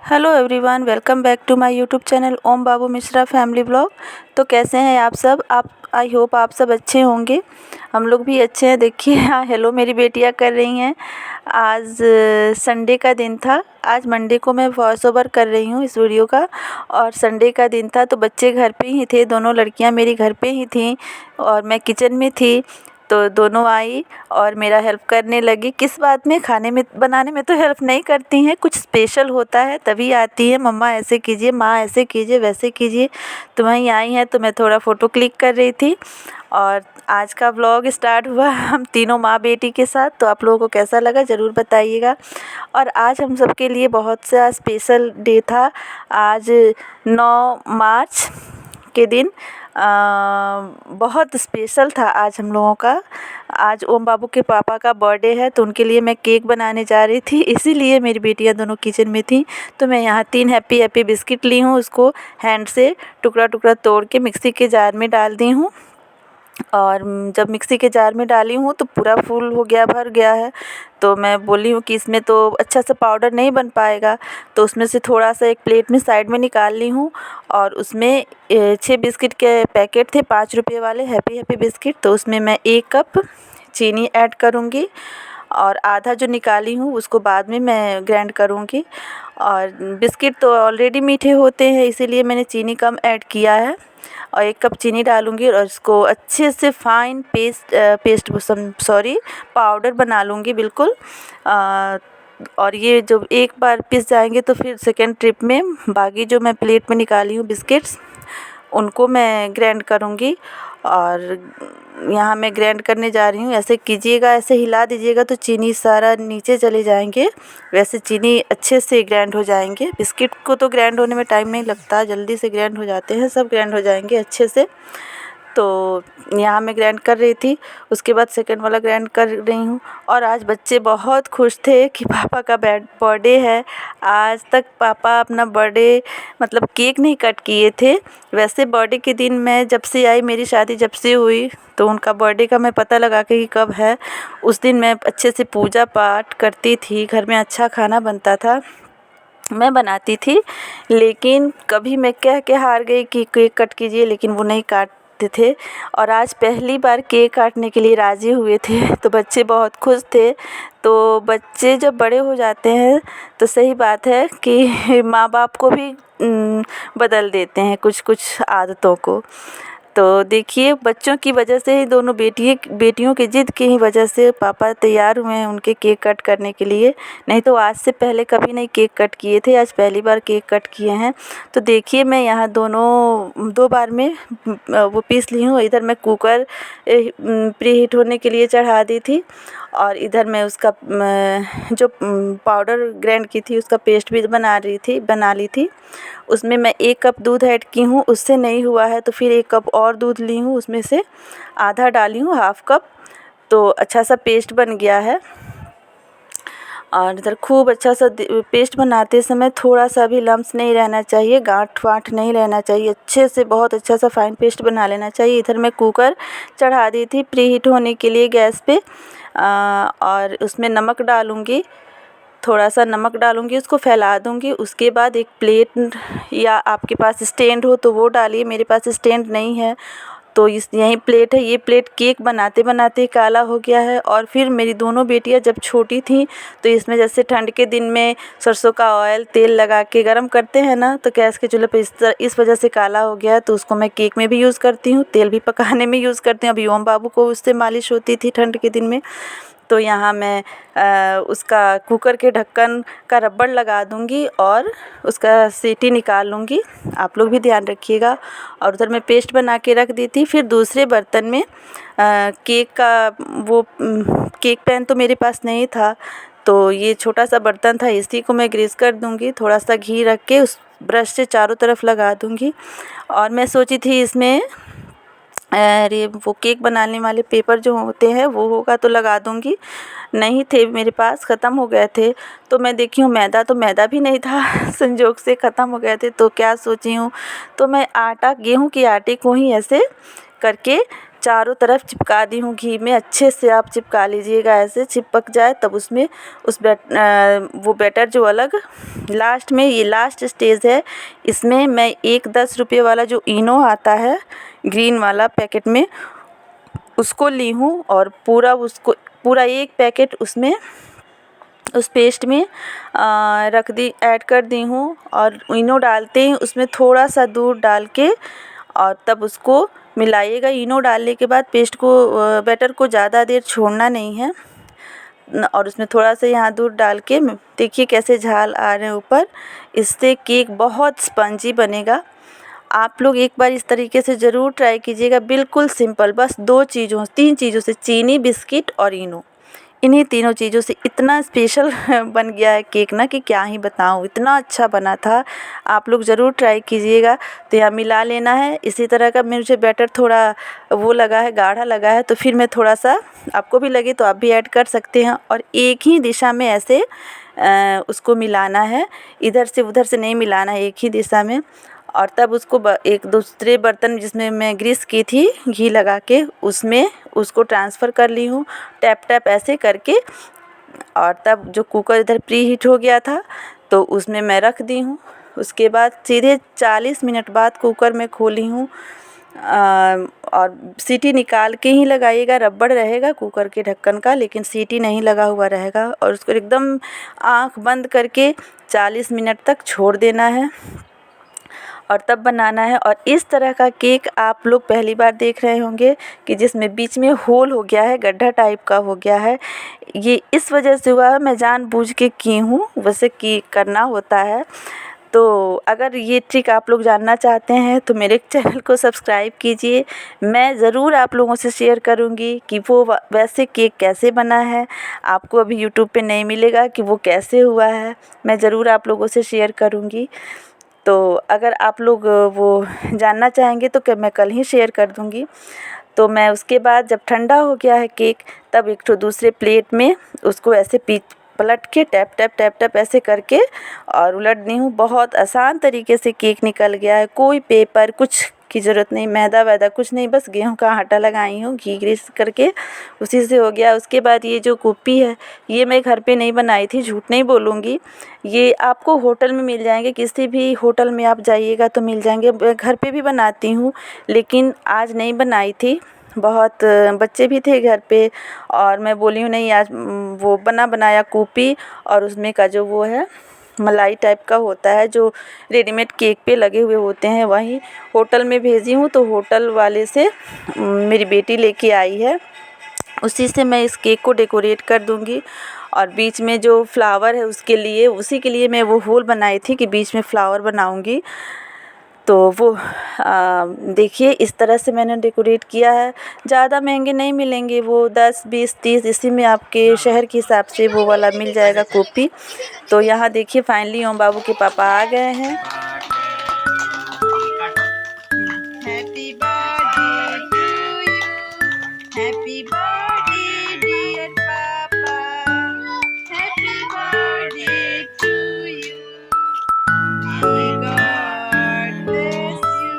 Hello everyone, welcome back to my YouTube channel Om Babu Mishra family blog. तो कैसे हैं आप सब? आई होप आप सब अच्छे होंगे। हम लोग भी अच्छे हैं। देखिए हाँ, हेलो मेरी बेटियां कर रही हैं। आज संडे का दिन था। आज मंडे को मैं वॉइस ओवर कर रही हूँ इस वीडियो का, और संडे का दिन था तो बच्चे घर पे ही थे। दोनों लड़कियां मेरी घर पे ही थीं और मैं किचन में थी। तो दोनों आई और मेरा हेल्प करने लगी। किस बात में? खाने में, बनाने में तो हेल्प नहीं करती हैं। कुछ स्पेशल होता है तभी आती है, मम्मा ऐसे कीजिए, माँ ऐसे कीजिए, वैसे कीजिए। तो वहीं आई हैं तो मैं थोड़ा फ़ोटो क्लिक कर रही थी और आज का व्लॉग स्टार्ट हुआ हम तीनों माँ बेटी के साथ। तो आप लोगों को कैसा लगा ज़रूर बताइएगा। और आज हम सब के लिए बहुत सा स्पेशल डे था। आज 9 मार्च के दिन बहुत स्पेशल था आज हम लोगों का। आज ओम बाबू के पापा का बर्थडे है तो उनके लिए मैं केक बनाने जा रही थी, इसीलिए मेरी बेटियां दोनों किचन में थी। तो मैं यहाँ 3 हैप्पी हैप्पी बिस्किट ली हूँ, उसको हैंड से टुकड़ा टुकड़ा तोड़ के मिक्सी के जार में डाल दी हूँ। और जब मिक्सी के जार में डाली हूँ तो पूरा फुल हो गया, भर गया है। तो मैं बोली हूँ कि इसमें तो अच्छा सा पाउडर नहीं बन पाएगा, तो उसमें से थोड़ा सा एक प्लेट में साइड में निकाल ली हूँ। और उसमें 6 बिस्किट के पैकेट थे, 5 रुपये वाले हैप्पी हैप्पी बिस्किट। तो उसमें मैं 1 कप चीनी ऐड करूँगी और आधा जो निकाली हूँ उसको बाद में मैं ग्राइंड करूँगी। और बिस्किट तो ऑलरेडी मीठे होते हैं, इसीलिए मैंने चीनी कम ऐड किया है। और 1 कप चीनी डालूँगी और इसको अच्छे से फाइन पाउडर बना लूँगी बिल्कुल। और ये जब एक बार पिस जाएंगे तो फिर सेकेंड ट्रिप में बाकी जो मैं प्लेट में निकाली हूँ बिस्किट्स, उनको मैं ग्राइंड करूँगी। और यहाँ मैं ग्राइंड करने जा रही हूँ। ऐसे कीजिएगा, ऐसे हिला दीजिएगा तो चीनी सारा नीचे चले जाएंगे, वैसे चीनी अच्छे से ग्राइंड हो जाएंगे। बिस्किट को तो ग्राइंड होने में टाइम नहीं लगता, जल्दी से ग्राइंड हो जाते हैं, सब ग्राइंड हो जाएंगे अच्छे से। तो यहाँ मैं ग्राइंड कर रही थी, उसके बाद सेकंड वाला ग्राइंड कर रही हूँ। और आज बच्चे बहुत खुश थे कि पापा का बर्थडे है। आज तक पापा अपना बर्थडे मतलब केक नहीं कट किए थे। वैसे बर्थडे के दिन मैं जब से आई, मेरी शादी जब से हुई, तो उनका बर्थडे का मैं पता लगा के कि कब है, उस दिन मैं अच्छे से पूजा पाठ करती थी, घर में अच्छा खाना बनता था, मैं बनाती थी। लेकिन कभी मैं कह के हार गई कि केक कट कीजिए, लेकिन वो नहीं काटते थे। और आज पहली बार केक काटने के लिए राज़ी हुए थे तो बच्चे बहुत खुश थे। तो बच्चे जब बड़े हो जाते हैं तो सही बात है कि माँ बाप को भी बदल देते हैं कुछ कुछ आदतों को। तो देखिए, बच्चों की वजह से ही, दोनों बेटियों की ज़िद की ही वजह से पापा तैयार हुए हैं उनके केक कट करने के लिए। नहीं तो आज से पहले कभी नहीं केक कट किए थे, आज पहली बार केक कट किए हैं। तो देखिए, मैं यहाँ दोनों 2 बार में वो पीस ली हूँ। इधर मैं कुकर प्री हीट होने के लिए चढ़ा दी थी और इधर मैं उसका जो पाउडर ग्राइंड की थी उसका पेस्ट भी बना ली थी। उसमें मैं 1 कप दूध ऐड की हूँ, उससे नहीं हुआ है तो फिर 1 कप और दूध ली हूँ, उसमें से आधा डाली हूँ, हाफ़ कप। तो अच्छा सा पेस्ट बन गया है। और इधर खूब अच्छा सा पेस्ट बनाते समय थोड़ा सा भी लम्स नहीं रहना चाहिए, गांठ वाँठ नहीं रहना चाहिए, अच्छे से बहुत अच्छा सा फाइन पेस्ट बना लेना चाहिए। इधर मैं कुकर चढ़ा दी थी प्री हीट होने के लिए गैस पे। और उसमें नमक डालूँगी, थोड़ा सा नमक डालूँगी, उसको फैला दूँगी। उसके बाद एक प्लेट, या आपके पास स्टैंड हो तो वो डालिए, मेरे पास स्टैंड नहीं है तो यही प्लेट है। ये प्लेट केक बनाते बनाते काला हो गया है। और फिर मेरी दोनों बेटियां जब छोटी थीं तो इसमें जैसे ठंड के दिन में सरसों का ऑयल तेल लगा के गरम करते हैं ना, तो गैस के चूल्हे पे इस वजह से काला हो गया है। तो उसको मैं केक में भी यूज़ करती हूँ, तेल भी पकाने में यूज़ करती हूँ। अभी ओम बाबू को उससे मालिश होती थी ठंड के दिन में। तो यहाँ मैं उसका कुकर के ढक्कन का रबड़ लगा दूँगी और उसका सीटी निकाल लूँगी। आप लोग भी ध्यान रखिएगा। और उधर मैं पेस्ट बना के रख दी थी। फिर दूसरे बर्तन में केक का वो केक पैन तो मेरे पास नहीं था, तो ये छोटा सा बर्तन था, इसी को मैं ग्रीस कर दूँगी। थोड़ा सा घी रख के उस ब्रश से चारों तरफ लगा दूँगी। और मैं सोची थी इसमें अरे वो केक बनाने वाले पेपर जो होते हैं वो होगा तो लगा दूँगी, नहीं थे मेरे पास, ख़त्म हो गए थे। तो मैं देखी हूँ मैदा भी नहीं था संजोग से ख़त्म हो गए थे। तो क्या सोची हूँ, तो मैं गेहूं के आटे को ही ऐसे करके चारों तरफ चिपका दी हूँ घी में। अच्छे से आप चिपका लीजिएगा, ऐसे चिपक जाए तब उसमें वो बैटर जो अलग लास्ट में, ये लास्ट स्टेज है। इसमें मैं एक 10 रुपये वाला जो इनो आता है ग्रीन वाला पैकेट में, उसको ली हूँ और पूरा एक पैकेट उसमें उस पेस्ट में ऐड कर दी हूँ। और इनो डालते ही उसमें थोड़ा सा दूध डाल के और तब उसको मिलाइएगा। इनो डालने के बाद पेस्ट को बैटर को ज़्यादा देर छोड़ना नहीं है। और उसमें थोड़ा सा यहाँ दूध डाल के देखिए कैसे झाल आ रहे हैं ऊपर। इससे केक बहुत स्पंजी बनेगा। आप लोग एक बार इस तरीके से ज़रूर ट्राई कीजिएगा। बिल्कुल सिंपल, बस 3 चीज़ों से, चीनी, बिस्किट और इनो, इन्हीं तीनों चीज़ों से इतना स्पेशल बन गया है केक ना कि क्या ही बताऊँ, इतना अच्छा बना था। आप लोग ज़रूर ट्राई कीजिएगा। तो यहाँ मिला लेना है। इसी तरह का मुझे बैटर थोड़ा वो लगा है, गाढ़ा लगा है, तो फिर मैं थोड़ा सा, आपको भी लगे तो आप भी ऐड कर सकते हैं। और एक ही दिशा में ऐसे उसको मिलाना है, इधर से उधर से नहीं मिलाना है, एक ही दिशा में। और तब उसको एक दूसरे बर्तन जिसमें मैं ग्रीस की थी घी लगा के, उसमें उसको ट्रांसफ़र कर ली हूँ टैप टैप ऐसे करके। और तब जो कुकर इधर प्री हीट हो गया था तो उसमें मैं रख दी हूँ। उसके बाद सीधे 40 मिनट बाद कुकर में खोली हूँ। और सीटी निकाल के ही लगाइएगा, रबड़ रहेगा कुकर के ढक्कन का, लेकिन सीटी नहीं लगा हुआ रहेगा। और उसको एकदम आँख बंद करके 40 मिनट तक छोड़ देना है और तब बनाना है। और इस तरह का केक आप लोग पहली बार देख रहे होंगे कि जिसमें बीच में होल हो गया है, गड्ढा टाइप का हो गया है। ये इस वजह से हुआ है, मैं जानबूझ के की हूँ, वैसे की करना होता है। तो अगर ये ट्रिक आप लोग जानना चाहते हैं तो मेरे चैनल को सब्सक्राइब कीजिए। मैं ज़रूर आप लोगों से शेयर करूँगी कि वो वैसे केक कैसे बना है। आपको अभी यूट्यूब पे नहीं मिलेगा कि वो कैसे हुआ है, मैं ज़रूर आप लोगों से शेयर करूँगी। तो अगर आप लोग वो जानना चाहेंगे तो मैं कल ही शेयर कर दूँगी। तो मैं उसके बाद जब ठंडा हो गया है केक, तब एक तो दूसरे प्लेट में उसको ऐसे पलट के टैप टैप टैप टैप ऐसे करके और उलट दी हूँ। बहुत आसान तरीके से केक निकल गया है। कोई पेपर कुछ की ज़रूरत नहीं, मैदा वैदा कुछ नहीं, बस गेहूं का आटा लगाई हूँ घी ग्रीस करके, उसी से हो गया। उसके बाद ये जो कुप्पी है, ये मैं घर पे नहीं बनाई थी, झूठ नहीं बोलूँगी। ये आपको होटल में मिल जाएंगे, किसी भी होटल में आप जाइएगा तो मिल जाएंगे। घर पे भी बनाती हूँ, लेकिन आज नहीं बनाई थी, बहुत बच्चे भी थे घर पे। और मैं बोली हूँ नहीं, आज वो बना बनाया कुप्पी और उसमें का जो वो है मलाई टाइप का होता है जो रेडीमेड केक पे लगे हुए होते हैं, वही होटल में भेजी हूँ। तो होटल वाले से मेरी बेटी लेके आई है, उसी से मैं इस केक को डेकोरेट कर दूँगी। और बीच में जो फ्लावर है उसके लिए, उसी के लिए मैं वो होल बनाई थी कि बीच में फ्लावर बनाऊँगी। तो वो देखिए इस तरह से मैंने डेकोरेट किया है। ज़्यादा महंगे नहीं मिलेंगे, वो 10 20 30 इसी में आपके शहर के हिसाब से वो वाला मिल जाएगा कॉपी। तो यहाँ देखिए फाइनली ओम बाबू के पापा आ गए हैं। Happy birthday to you, happy birthday dear पापा, happy birthday to you, may God bless you,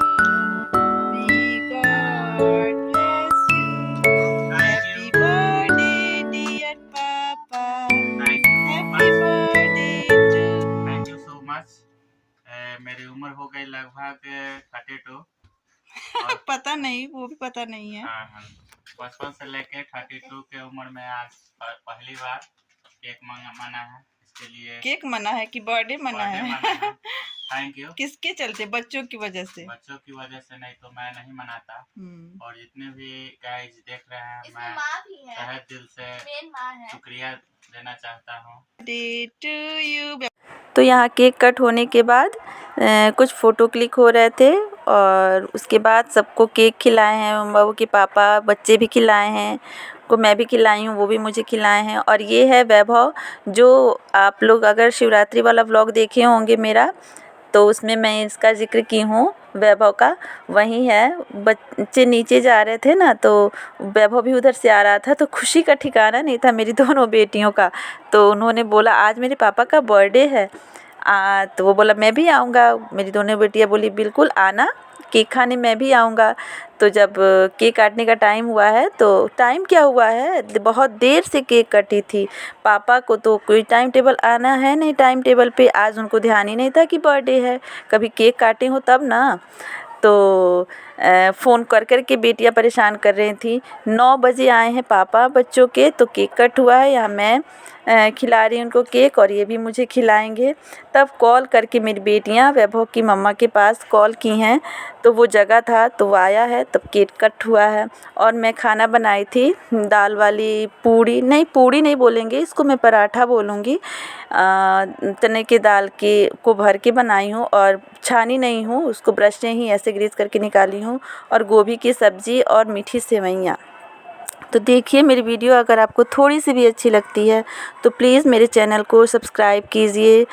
may God bless you, happy birthday dear papa, happy birthday to। Thank you so much. मेरी उम्र हो गई लगभग 32 और पता नहीं, वो भी पता नहीं है। हाँ, बचपन से लेके 32 के उम्र में आज पहली बार केक मना है। इसके लिए केक मना है कि बर्थडे मना है? Thank you. किसके चलते? बच्चों की वजह से? बच्चों की वजह से, नहीं तो मैं नहीं मनाता। और जितने भी गाइज देख रहे हैं, मैं तहे दिल से शुक्रिया देना चाहता हूँ। तो यहाँ केक कट होने के बाद कुछ फ़ोटो क्लिक हो रहे थे और उसके बाद सबको केक खिलाए हैं। ओम बाबू के पापा, बच्चे भी खिलाए हैं, को मैं भी खिलाई हूँ, वो भी मुझे खिलाए हैं। और ये है वैभव, जो आप लोग अगर शिवरात्रि वाला व्लॉग देखे होंगे मेरा, तो उसमें मैं इसका ज़िक्र की हूँ वैभव का, वही है। बच्चे नीचे जा रहे थे ना, तो वैभव भी उधर से आ रहा था, तो खुशी का ठिकाना नहीं था मेरी दोनों बेटियों का। तो उन्होंने बोला आज मेरे पापा का बर्थडे है, तो वो बोला मैं भी आऊँगा। मेरी दोनों बेटियाँ बोली बिल्कुल आना, केक खाने मैं भी आऊँगा। तो जब केक काटने का टाइम हुआ है, तो टाइम क्या हुआ है, बहुत देर से केक कटी थी। पापा को तो कोई टाइम टेबल आना है नहीं टाइम टेबल पे, आज उनको ध्यान ही नहीं था कि बर्थडे है, कभी केक काटे हो तब ना। तो फ़ोन कर के बेटियां परेशान कर रही थी। 9 बजे आए हैं पापा बच्चों के, तो केक कट हुआ है, यहाँ मैं खिला रही हूँ उनको केक और ये भी मुझे खिलाएंगे। तब कॉल करके मेरी बेटियां वैभव की मम्मा के पास कॉल की हैं, तो वो जगह था तो वो आया है, तब केक कट हुआ है। और मैं खाना बनाई थी दाल वाली पूड़ी नहीं बोलेंगे इसको, मैं पराठा बोलूँगी। चने की दाल को भर के बनाई हूँ और छानी नहीं हूँ, उसको ब्रश से ही ऐसे ग्रीस करके निकाली हूँ। और गोभी की सब्ज़ी और मीठी सेवइयाँ। तो देखिए मेरी वीडियो अगर आपको थोड़ी सी भी अच्छी लगती है तो प्लीज़ मेरे चैनल को सब्सक्राइब कीजिए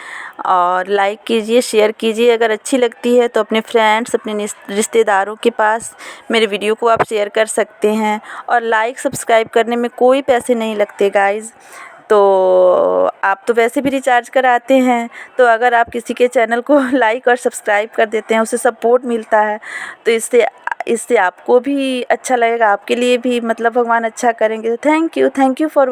और लाइक कीजिए, शेयर कीजिए। अगर अच्छी लगती है तो अपने फ्रेंड्स, अपने रिश्तेदारों के पास मेरे वीडियो को आप शेयर कर सकते हैं। और लाइक सब्सक्राइब करने में कोई पैसे नहीं लगते गाइज़। तो आप तो वैसे भी रिचार्ज कराते हैं, तो अगर आप किसी के चैनल को लाइक और सब्सक्राइब कर देते हैं, उससे सपोर्ट मिलता है, तो इससे आपको भी अच्छा लगेगा, आपके लिए भी मतलब भगवान अच्छा करेंगे। तो थैंक यू फॉर